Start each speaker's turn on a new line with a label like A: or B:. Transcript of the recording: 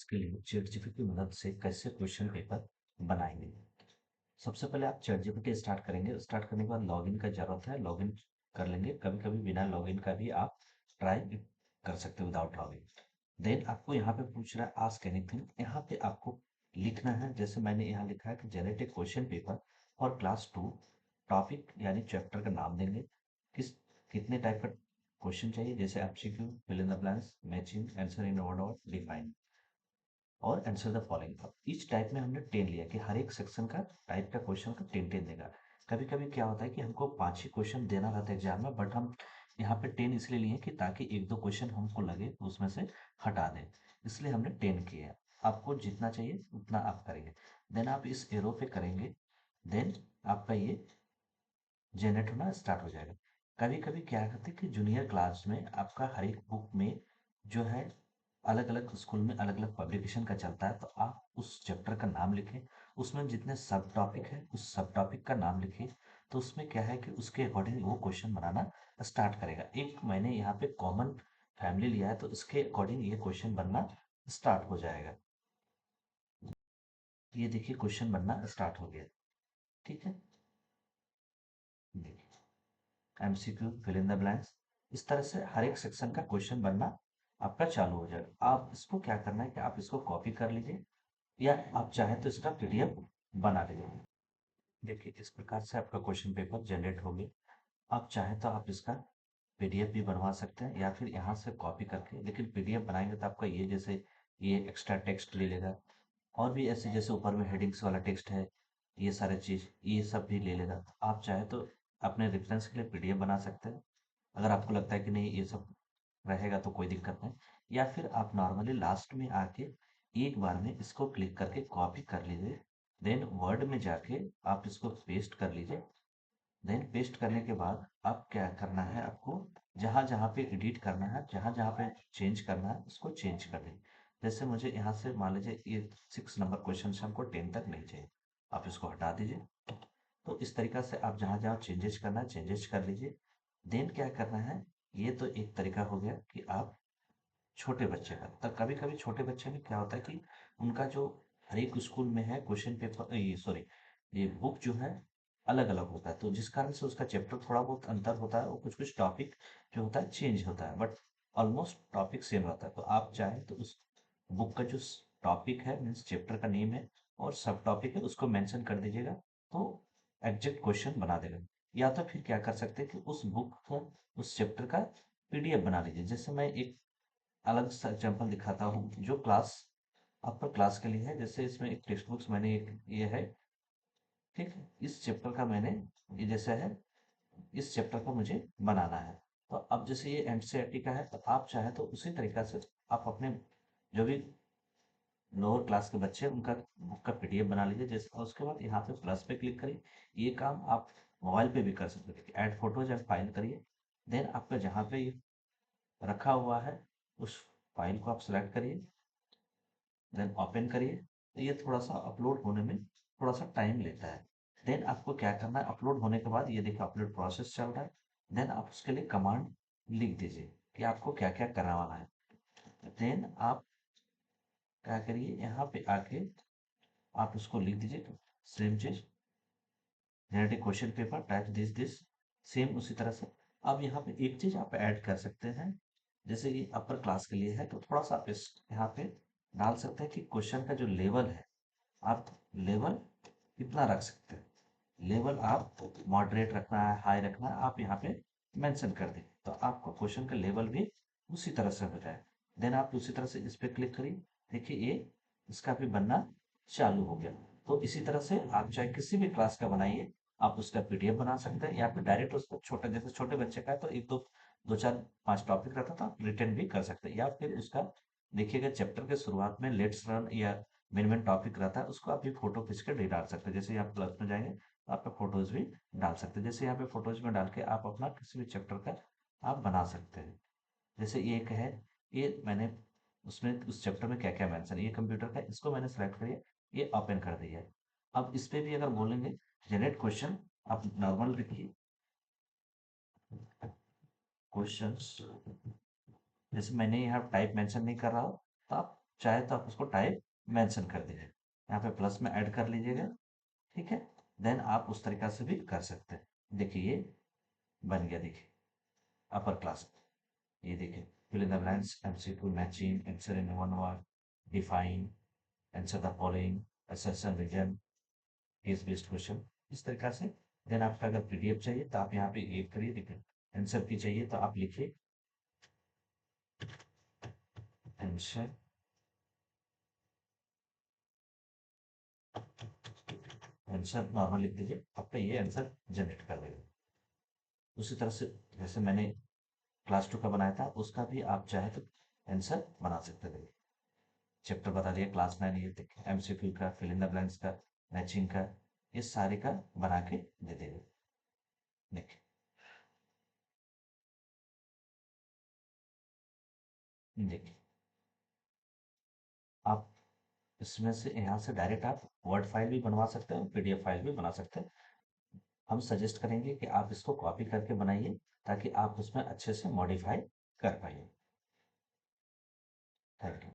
A: के लिए ChatGPT की मदद से कैसे क्वेश्चन पेपर बनाएंगे। सबसे पहले आप ChatGPT स्टार्ट करेंगे। स्टार्ट करने के बाद लॉगिन का जरूरत है, लॉगिन कर लेंगे। कभी कभी बिना लॉगिन का भी आप ट्राई कर सकते हो विदाउट लॉगिन। देन आपको यहाँ पे पूछ रहा है आस्क एनीथिंग। यहाँ पे आपको लिखना है, जैसे मैंने यहाँ लिखा है कि generate a question paper for class 2। Topic यानी चैप्टर का नाम देंगे, किस कितने टाइप का क्वेश्चन चाहिए, जैसे MCQ, fill in the blanks, matching, answer in one word, define और answer the following. Each type में हमने 10 लिया कि हर एक सेक्शन का टाइप का क्वेश्चन का 10 देगा। कभी कभी क्या होता है कि हमको 5 ही क्वेश्चन देना रहता है एग्जाम में, बट हम यहाँ पे 10 इसलिए लिए कि ताकि एक दो क्वेश्चन हमको लगे तो उसमें से हटा दें, इसलिए हमने 10 किए हैं। आपको जितना चाहिए उतना आप करेंगे। देन आप इस एरो पे करेंगे, देन आपका ये जनरेट होना स्टार्ट हो जाएगा। कभी कभी क्या करते हैं कि जूनियर क्लास में आपका हर एक बुक में जो है अलग अलग स्कूल में अलग अलग पब्लिकेशन का चलता है, तो आप उस चैप्टर का नाम लिखें। उसमें जितने सब टॉपिक है उस सब टॉपिक का नाम लिखिए। तो उसमें क्या है कि उसके अकॉर्डिंग वो क्वेश्चन बनाना स्टार्ट करेगा। एक मैंने यहाँ पे कॉमन फैमिली लिया है, तो इसके अकॉर्डिंग ये क्वेश्चन बनना स्टार्ट हो जाएगा। ये देखिए क्वेश्चन बनना स्टार्ट हो गया। ठीक है, देखिए MCQ, fill in the blanks. इस तरह से हर एक सेक्शन का क्वेश्चन बनना आपका चालू हो जाएगा। आप इसको क्या करना है कि आप इसको कॉपी कर लीजिए, या आप चाहें तो इसका पीडीएफ बना लीजिए। देखिए इस प्रकार से आपका क्वेश्चन पेपर जनरेट हो गया। आप चाहें तो आप इसका पीडीएफ भी बनवा सकते हैं या फिर यहाँ से कॉपी करके, लेकिन पीडीएफ बनाएंगे तो आपका ये जैसे ये एक्स्ट्रा टेक्स्ट ले लेगा, और भी ऐसे जैसे ऊपर में हेडिंग्स वाला टेक्स्ट है, ये सारे चीज ये सब भी ले लेगा। आप चाहे तो अपने रेफरेंस के लिए पीडीएफ बना सकते हैं। अगर आपको लगता है कि नहीं ये सब रहेगा तो कोई दिक्कत नहीं, या फिर आप नॉर्मली लास्ट में आके एक बार में इसको क्लिक करके कॉपी कर लीजिए। देन वर्ड में जाके आप इसको पेस्ट कर लीजिए। देन पेस्ट करने के बाद आप क्या करना है, आपको जहां जहां पे एडिट करना है, जहां जहां पे चेंज करना है उसको चेंज कर लीजिए। जैसे मुझे यहाँ से मान लीजिए ये 6 नंबर क्वेश्चन से हमको 10 तक नहीं चाहिए, आप इसको हटा दीजिए। तो इस तरीका से आप जहां जहां चेंजेस करना है चेंजेस कर लीजिए। देन क्या करना है, ये तो एक तरीका हो गया कि आप छोटे बच्चे का। तब कभी कभी छोटे बच्चे में क्या होता है कि उनका जो हर एक स्कूल में है क्वेश्चन पेपर, ये सॉरी, ये बुक जो है अलग अलग होता है, तो जिस कारण से उसका चैप्टर थोड़ा बहुत अंतर होता है और कुछ कुछ टॉपिक जो होता है चेंज होता है, बट ऑलमोस्ट टॉपिक सेम रहता है। तो आप चाहें तो उस बुक का जो टॉपिक है मीन्स चैप्टर का नेम है और सब टॉपिक है उसको मेंशन कर दीजिएगा, तो एग्जैक्ट क्वेश्चन बना देगा। या तो फिर क्या कर सकते हैं कि उस बुक का उस चैप्टर का पीडीएफ बना लीजिए। जैसे मैं एक अलग सा एग्जाम्पल दिखाता हूँ जो क्लास अपर क्लास के लिए है। जैसे इसमें एक टेक्स्ट बुक्स मैंने एक ये है, ठीक है, इस चैप्टर का मैंने ये जैसा है, इस चैप्टर को मुझे बनाना है। तो अब जैसे ये एनसीईआरटी का है, तो आप चाहे तो उसी तरीका से आप अपने जो भी लोअर क्लास के बच्चे हैं उनका बुक का पीडीएफ बना लीजिए। जैसे और उसके बाद यहाँ पे प्लस पे क्लिक करिए। ये काम आप मोबाइल पे भी कर सकते हैं, ऐड फोटोज एंड फाइल करिए। देन आपका जहाँ पे ये रखा हुआ है उस फाइल को आप सिलेक्ट करिए, देन ओपन करिए। तो ये थोड़ा सा अपलोड होने में थोड़ा सा टाइम लेता है। देन आपको क्या करना है, अपलोड होने के बाद ये देखिए अपलोड प्रोसेस चल रहा है। देन आप उसके लिए कमांड लिख दीजिए कि आपको क्या क्या करवाना है। देन आप क्या करिए, यहाँ पे आके आप उसको लिख दीजिए सेम चीज, generative question paper type this same उसी तरह से। अब यहाँ पे एक चीज आप ऐड कर सकते हैं, जैसे ये अपर क्लास के लिए है तो थोड़ा सा आप इस यहाँ पे डाल सकते हैं कि क्वेश्चन का जो लेवल है आप लेवल कितना रख सकते हैं। लेवल आप मॉडरेट रखना है, हाई रखना है, आप यहाँ पे मेंशन कर दें तो आपको क्वेश्चन का लेवल भी उसी तरह से हो जाए। देन आप उसी तरह से इस पे क्लिक करिए, देखिए ये इसका भी बनना चालू हो गया। तो इसी तरह से आप चाहे किसी भी क्लास का बनाइए, आप उसका पीडीएफ बना सकते हैं या फिर डायरेक्ट उसको छोटे जैसे छोटे बच्चे का है तो एक दो दो चार पांच टॉपिक रहता था आप रिटर्न भी कर सकते हैं, या फिर उसका देखिएगा चैप्टर के शुरुआत में लेट्स रन या मेन मेन टॉपिक रहता है उसको आप भी फोटो खींच कर डाल सकते हैं। जैसे यहाँ प्लस में जाएंगे तो आप फोटोज भी डाल सकते हैं। जैसे यहाँ पे फोटोज में डाल के आप अपना किसी भी चैप्टर का आप बना सकते हैं। जैसे ये एक है, ये मैंने उसमें उस चैप्टर में क्या क्या मेंशन, ये कंप्यूटर का, इसको मैंने सेलेक्ट करिए, ये ओपन कर दिया है। अब इस पे भी अगर बोलेंगे जनरेट क्वेश्चन, आप नॉर्मल लिखिए क्वेश्चंस। जैसे मैंने यहाँ टाइप मेंशन नहीं कर रहा हूँ तो आप चाहे तो आप उसको टाइप मेंशन कर दीजिए, यहाँ पे प्लस में ऐड कर लीजिएगा। ठीक है, देन आप उस तरीका से भी कर सकते हैं। देखिए ये बन गया, देखिए अपर क्लास। ये देखिए, fill in the blanks, MCQ, matching, answer in one word, define, answer the following, assertion, region, case based question, इस तरीका से। देन आपका अगर पीडीएफ चाहिए तो आप यहाँ पे एक करिए, देखिए आंसर की चाहिए तो आप लिखिए आंसर, आंसर नॉर्मल लिख दीजिए, आपका ये आंसर जनरेट कर देगा। उसी तरह से जैसे मैंने क्लास 2 का बनाया था, उसका भी आप चाहे तो आंसर बना सकते थे। चैप्टर बता दिया क्लास 9, ये देखिए एमसीक्यू का, फिल इन द ब्लैंक्स का, मैचिंग का, ये सारे का बना के दे देगा। देखिए, देखिए आप इसमें से, यहाँ से डायरेक्ट आप वर्ड फाइल भी बनवा सकते हैं, पीडीएफ फाइल भी बना सकते हैं। हम सजेस्ट करेंगे कि आप इसको कॉपी करके बनाइए, ताकि आप उसमें अच्छे से मॉडिफाई कर पाइए। Thank you.